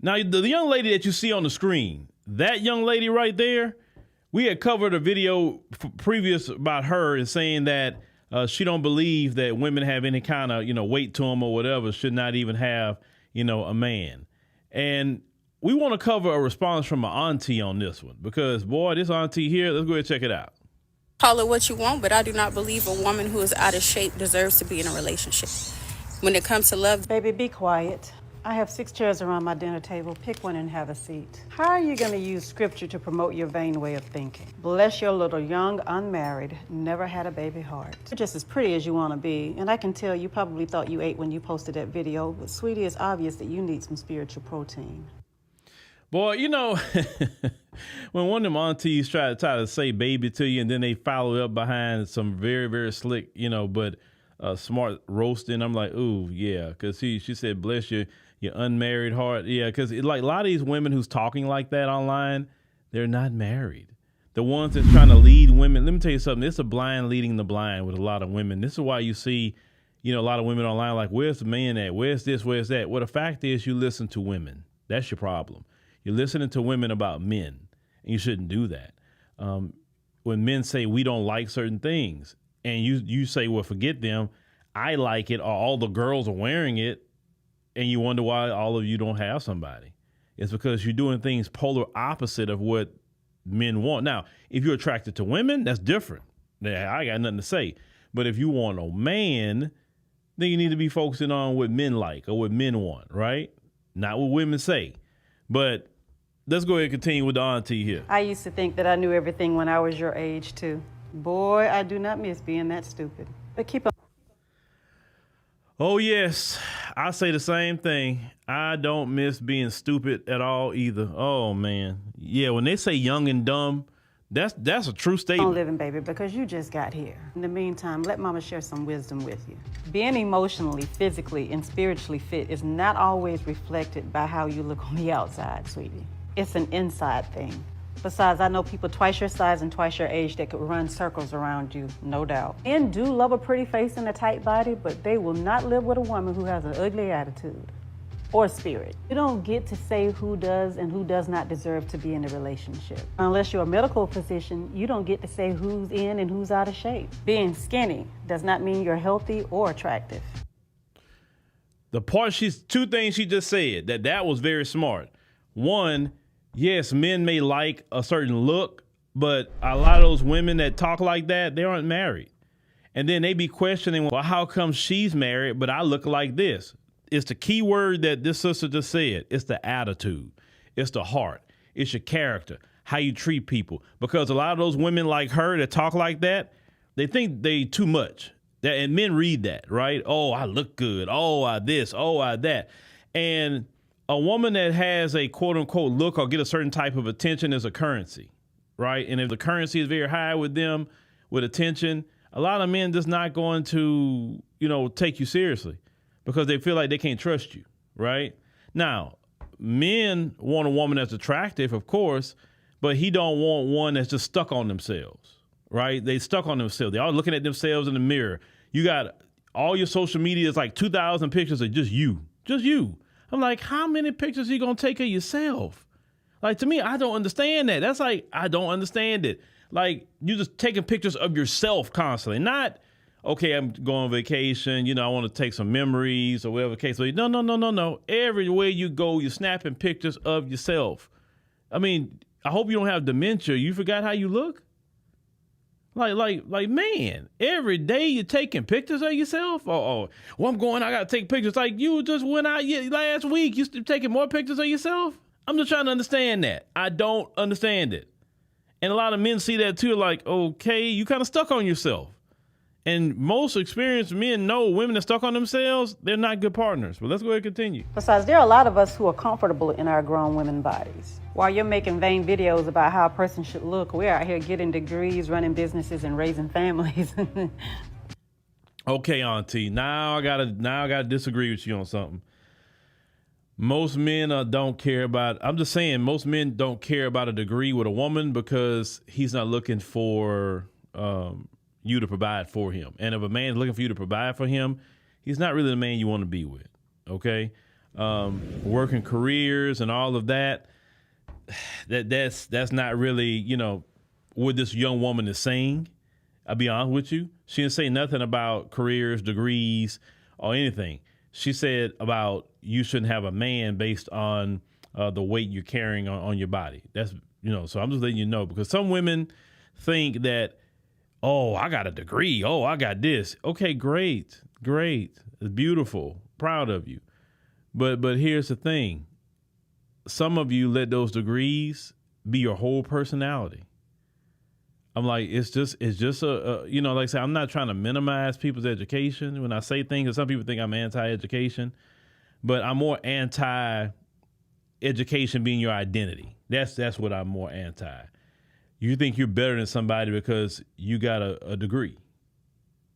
Now, the young lady that you see on the screen, that young lady right there, we had covered a video previous about her and saying that she don't believe that women have any kind of, weight to them or whatever, should not even have, a man. And we want to cover a response from my auntie on this one because, boy, this auntie here, let's go ahead and check it out. Call it what you want, but I do not believe a woman who is out of shape deserves to be in a relationship. When it comes to love... Baby, be quiet. I have 6 chairs around my dinner table. Pick one and have a seat. How are you going to use scripture to promote your vain way of thinking? Bless your little young, unmarried, never had a baby heart. You're just as pretty as you want to be, and I can tell you probably thought you ate when you posted that video, but sweetie, it's obvious that you need some spiritual protein. Boy, when one of them aunties try to say baby to you and then they follow up behind some very, very slick, but smart roasting, I'm like, ooh, yeah, because she said, bless your unmarried heart. Yeah, because like a lot of these women who's talking like that online, they're not married. The ones that's trying to lead women, let me tell you something, it's a blind leading the blind with a lot of women. This is why you see, a lot of women online like, where's the man at? Where's this? Where's that? Well, the fact is you listen to women. That's your problem. You're listening to women about men, and you shouldn't do that. When men say we don't like certain things, and you say, well, forget them, I like it, or all the girls are wearing it, and you wonder why all of you don't have somebody. It's because you're doing things polar opposite of what men want. Now, if you're attracted to women, that's different. I got nothing to say. But if you want a man, then you need to be focusing on what men like or what men want, right? Not what women say. But let's go ahead and continue with the auntie here. I used to think that I knew everything when I was your age, too. Boy, I do not miss being that stupid. But keep on. Oh, yes. I say the same thing. I don't miss being stupid at all either. Oh, man. Yeah, when they say young and dumb, that's a true statement. Living, baby, because you just got here. In the meantime, let mama share some wisdom with you. Being emotionally, physically, and spiritually fit is not always reflected by how you look on the outside, sweetie. It's an inside thing. Besides, I know people twice your size and twice your age that could run circles around you, no doubt. Men do love a pretty face and a tight body, but they will not live with a woman who has an ugly attitude or spirit. You don't get to say who does and who does not deserve to be in a relationship. Unless you're a medical physician, you don't get to say who's in and who's out of shape. Being skinny does not mean you're healthy or attractive. Two things she just said, that was very smart. One, yes, men may like a certain look, but a lot of those women that talk like that, they aren't married. And then they be questioning, well, how come she's married, but I look like this? It's the key word that this sister just said. It's the attitude. It's the heart. It's your character, how you treat people. Because a lot of those women like her that talk like that, they think they too much. And men read that, right? Oh, I look good. Oh, I this. Oh, I that. And a woman that has a quote unquote look or get a certain type of attention is a currency, right? And if the currency is very high with them, with attention, a lot of men just not going to, take you seriously because they feel like they can't trust you, right? Now, men want a woman that's attractive, of course, but he don't want one that's just stuck on themselves, right? They stuck on themselves. They're all looking at themselves in the mirror. You got all your social media is like 2,000 pictures of just you. I'm like, how many pictures are you going to take of yourself? Like, to me, I don't understand that. That's like, I don't understand it. Like, you're just taking pictures of yourself constantly. Not, okay, I'm going on vacation. I want to take some memories or whatever the case. No. Everywhere you go, you're snapping pictures of yourself. I mean, I hope you don't have dementia. You forgot how you look? Like, man, every day you're taking pictures of yourself? Well, I got to take pictures. Like, you just went out last week. You still taking more pictures of yourself? I'm just trying to understand that. I don't understand it. And a lot of men see that too, like, okay, you kind of stuck on yourself. And most experienced men know women that stuck on themselves, they're not good partners. But let's go ahead and continue. Besides, there are a lot of us who are comfortable in our grown women bodies. While you're making vain videos about how a person should look, we're out here getting degrees, running businesses, and raising families. Okay, Auntie, now I gotta disagree with you on something. Most men don't care about, I'm just saying, most men don't care about a degree with a woman because he's not looking for you to provide for him. And if a man's looking for you to provide for him, he's not really the man you want to be with, okay? working careers and all of that, that's not really, you know, what this young woman is saying. I'll be honest with you. She didn't say nothing about careers, degrees, or anything. She said about you shouldn't have a man based on the weight you're carrying on your body. That's, you know, so I'm just letting you know, because some women think that, oh, I got a degree. Oh, I got this. Okay, great. It's beautiful. Proud of you. But here's the thing. Some of you let those degrees be your whole personality. I'm like, it's just a you know, like I say, I'm not trying to minimize people's education when I say things, because some people think I'm anti-education, but I'm more anti-education being your identity. That's what I'm more anti. You think you're better than somebody because you got a degree.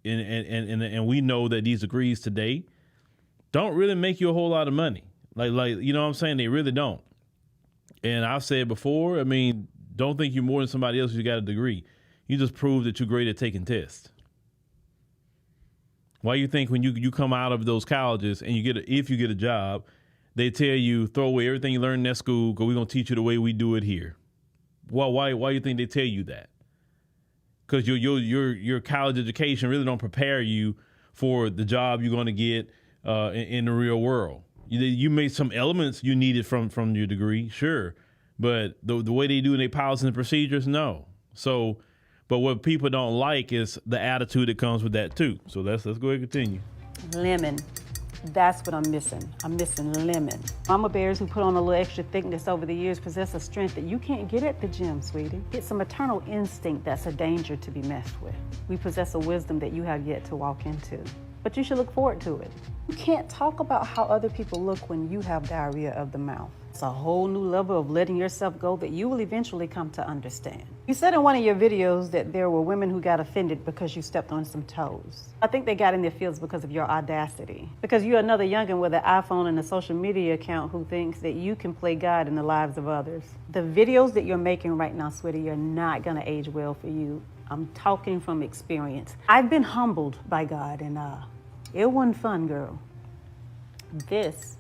And we know that these degrees today don't really make you a whole lot of money. Like you know what I'm saying? They really don't. And I've said before, I mean, don't think you're more than somebody else who got a degree. You just prove that you're great at taking tests. Why you think when you come out of those colleges and if you get a job, they tell you throw away everything you learned in that school because we're gonna teach you the way we do it here? Well, why you think they tell you that? Because your college education really don't prepare you for the job you're gonna get in the real world. You made some elements you needed from your degree, sure, but the way they do in their policies and procedures, no. So, but what people don't like is the attitude that comes with that too. So let's go ahead and continue. Lemon. That's what I'm missing. I'm missing lemon. Mama bears who put on a little extra thickness over the years possess a strength that you can't get at the gym, sweetie. It's a maternal instinct that's a danger to be messed with. We possess a wisdom that you have yet to walk into, but you should look forward to it. You can't talk about how other people look when you have diarrhea of the mouth. It's a whole new level of letting yourself go that you will eventually come to understand. You said in one of your videos that there were women who got offended because you stepped on some toes. I think they got in their feels because of your audacity. Because you're another youngin' with an iPhone and a social media account who thinks that you can play God in the lives of others. The videos that you're making right now, sweetie, you're not gonna age well for you. I'm talking from experience. I've been humbled by God, and it wasn't fun, girl. This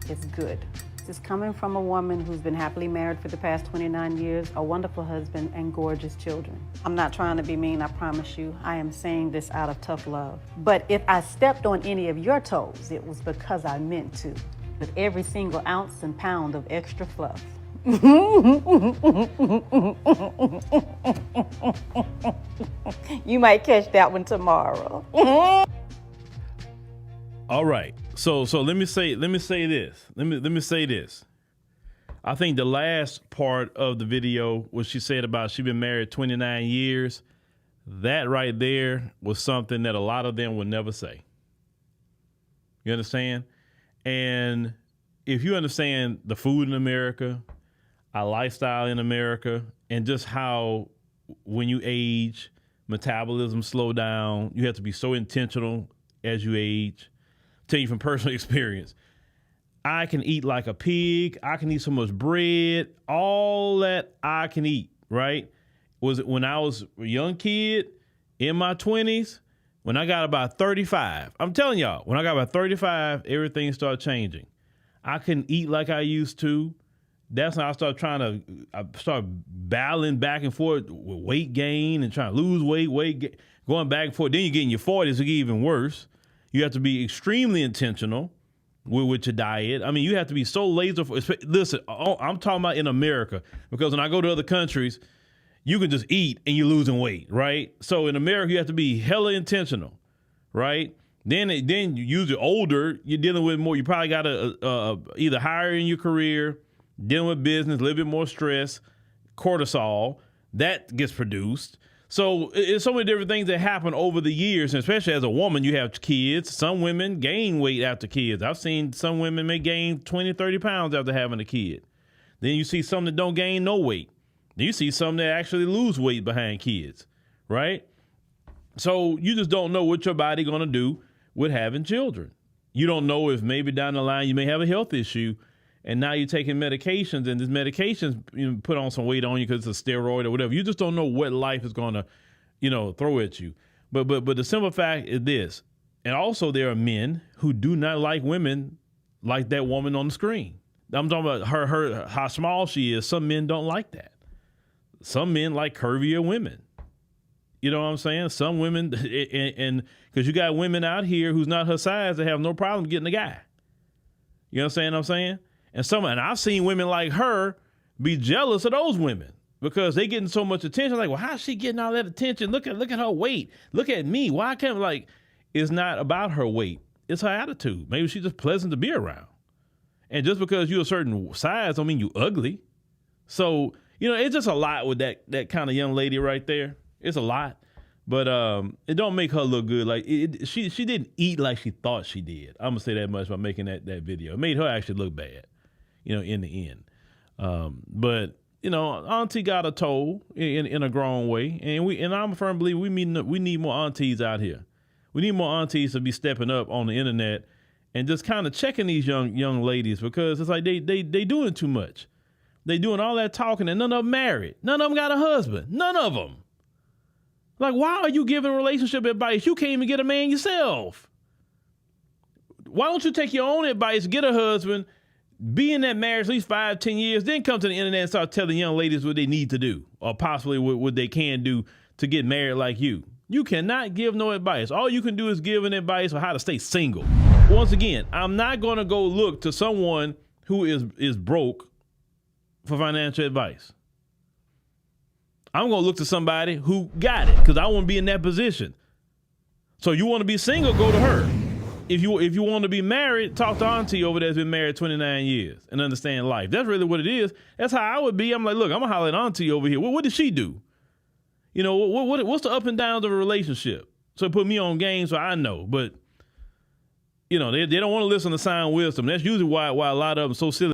is good. This is coming from a woman who's been happily married for the past 29 years, a wonderful husband, and gorgeous children. I'm not trying to be mean, I promise you. I am saying this out of tough love. But if I stepped on any of your toes, it was because I meant to, with every single ounce and pound of extra fluff. You might catch that one tomorrow. All right. So let me say this. Let me say this. I think the last part of the video, what she said about she been married 29 years, that right there was something that a lot of them would never say. You understand? And if you understand the food in America, our lifestyle in America, and just how when you age, metabolism slow down, you have to be so intentional as you age. Tell you from personal experience, I can eat like a pig. I can eat so much bread, all that I can eat, right? Was it when I was a young kid in my 20s, when I got about 35, I'm telling y'all, when I got about 35, everything started changing. I couldn't eat like I used to. That's when I start battling back and forth with weight gain and trying to lose weight, going back and forth. Then you get in your 40s, it get even worse. You have to be extremely intentional with your diet. I mean, you have to be so laser. Listen, I'm talking about in America, because when I go to other countries, you can just eat and you're losing weight, right? So in America, you have to be hella intentional, right? Then you usually older, you're dealing with more. You probably got to either higher in your career, dealing with business, a little bit more stress, cortisol, that gets produced. So it's so many different things that happen over the years, and especially as a woman, you have kids. Some women gain weight after kids. I've seen some women may gain 20, 30 pounds after having a kid. Then you see some that don't gain no weight. Then you see some that actually lose weight behind kids, right? So you just don't know what your body going to do with having children. You don't know if maybe down the line you may have a health issue, and now you're taking medications, and this medications put on some weight on you because it's a steroid or whatever. You just don't know what life is going to, throw at you. But the simple fact is this, and also there are men who do not like women like that woman on the screen. I'm talking about her how small she is. Some men don't like that. Some men like curvier women. You know what I'm saying? Some women, and because you got women out here who's not her size that have no problem getting a guy. You know what I'm saying? And I've seen women like her be jealous of those women because they getting so much attention. Like, well, how's she getting all that attention? Look at her weight. Look at me. Why can't, like, it's not about her weight. It's her attitude. Maybe she's just pleasant to be around. And just because you're a certain size don't mean you ugly. So, it's just a lot with that kind of young lady right there. It's a lot. But it don't make her look good. Like she didn't eat like she thought she did. I'm gonna say that much by making that video. It made her actually look bad, in the end. But Auntie got a toll in a grown way, and I'm a firm believer we need more aunties out here. We need more aunties to be stepping up on the internet and just kind of checking these young ladies, because it's like they doing too much. They doing all that talking and none of them married. None of them got a husband. None of them. Like, why are you giving relationship advice? You can't even get a man yourself. Why don't you take your own advice, get a husband, be in that marriage at least 5-10 years, then come to the internet and start telling young ladies what they need to do or possibly what they can do to get married like you. You cannot give no advice. All you can do is give an advice on how to stay single. Once again, I'm not going to go look to someone who is broke for financial advice. I'm going to look to somebody who got it because I want to be in that position. So you want to be single, go to her. If you want to be married, talk to Auntie over there that's been married 29 years and understand life. That's really what it is. That's how I would be. I'm like, look, I'm going to holler at Auntie over here. What did she do? What's the up and downs of a relationship? So put me on game so I know. But, they don't want to listen to sound wisdom. That's usually why a lot of them so silly.